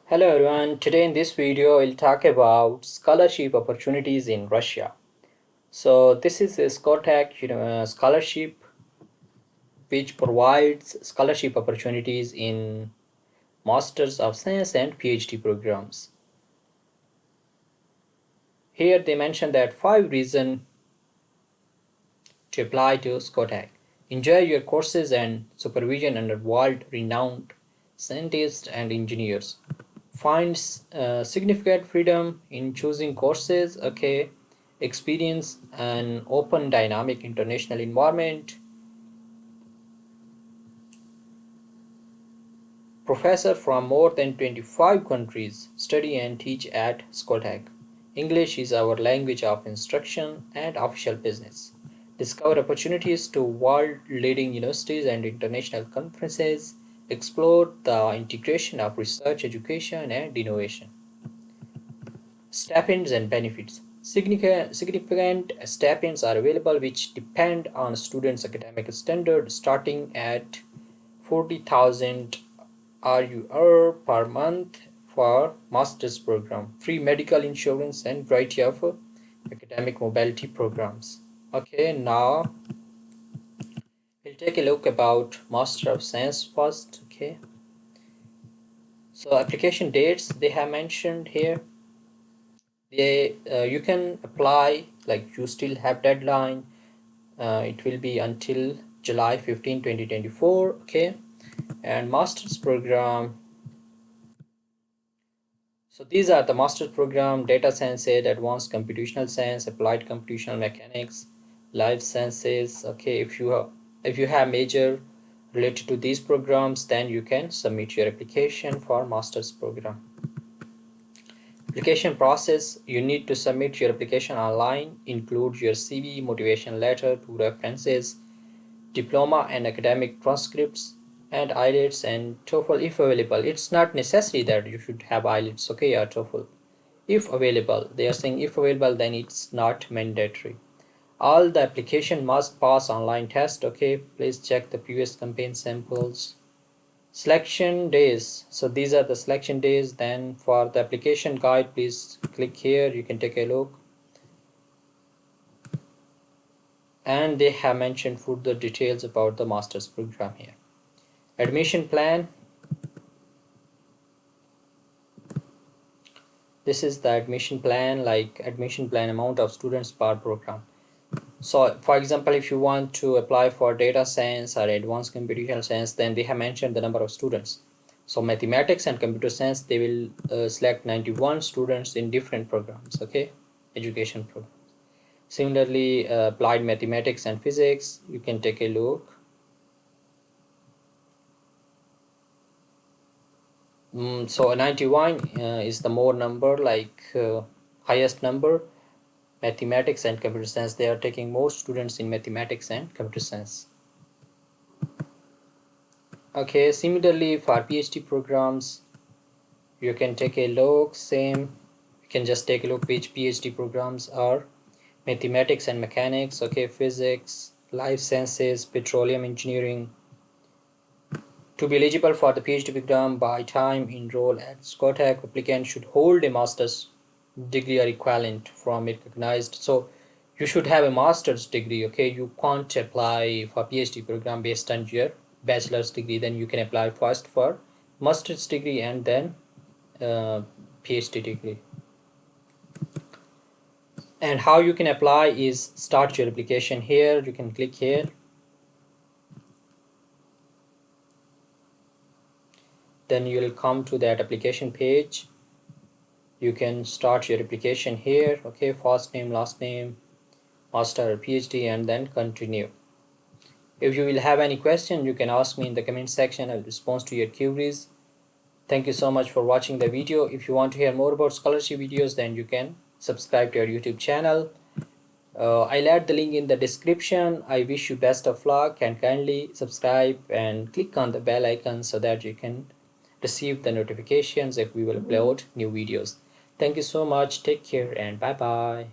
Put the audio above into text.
Hello everyone, today in this video we'll talk about scholarship opportunities in Russia. So this is a Skolkovo scholarship which provides scholarship opportunities in Masters of Science and PhD programs. Here they mention that 5 reasons to apply to Skolkovo. Enjoy your courses and supervision under world-renowned scientists and engineers. Find significant freedom in choosing courses. Experience an open dynamic international environment. Professor from more than 25 countries study and teach at Skolkovo. English is our language of instruction and official business. Discover opportunities to world-leading universities and international conferences. Explore the integration of research, education, and innovation. Stipends and benefits. Significant stipends are available which depend on students' academic standard, starting at 40,000 RUR per month for master's program, free medical insurance, and variety of academic mobility programs. Okay, now we'll take a look about Master of Science first. Okay, so application dates they have mentioned here. You can apply, like you still have deadline. It will be until July 15, 2024. Okay, and master's program. So these are the master's program: data science, advanced computational science, applied computational mechanics, life sciences. Okay, if you have major related to these programs, then you can submit your application for master's program. Application process: you need to submit your application online, include your CV, motivation letter, 2 references, diploma and academic transcripts, and IELTS and TOEFL if available. It's not necessary that you should have IELTS, okay, or TOEFL. If available, they are saying if available, then it's not mandatory. All the application must pass online test. Okay, please check the previous campaign samples. Selection days, so these are the selection days. Then for the application guide, please click here, you can take a look, and they have mentioned further details about the master's program here. Admission plan, this is the admission plan, like admission plan amount of students per program. So for example, if you want to apply for data science or advanced computational science, then they have mentioned the number of students. So mathematics and computer science, they will select 91 students in different programs, okay, education programs. Similarly, applied mathematics and physics, you can take a look. So 91 is the more number, like highest number. Mathematics and computer science, they are taking more students in mathematics and computer science. Okay, similarly for PhD programs, you can take a look. Same, you can just take a look which PhD programs are mathematics and mechanics, okay, physics, life sciences, petroleum engineering. To be eligible for the PhD program, by time enroll at Skolkovo, applicant should hold a master's degree or equivalent from recognized. So you should have a master's degree. Okay, you can't apply for PhD program based on your bachelor's degree. Then you can apply first for master's degree and then PhD degree. And how you can apply is start your application here. You can click here. Then you will come to that application page. You can start your application here. Okay, first name, last name, master or PhD, and then continue. If you will have any question, you can ask me in the comment section. I will respond to your queries. Thank you so much for watching the video. If you want to hear more about scholarship videos, then you can subscribe to our YouTube channel. I'll add the link in the description. I wish you best of luck, and kindly subscribe and click on the bell icon so that you can receive the notifications if we will upload new videos. Thank you so much. Take care and bye bye.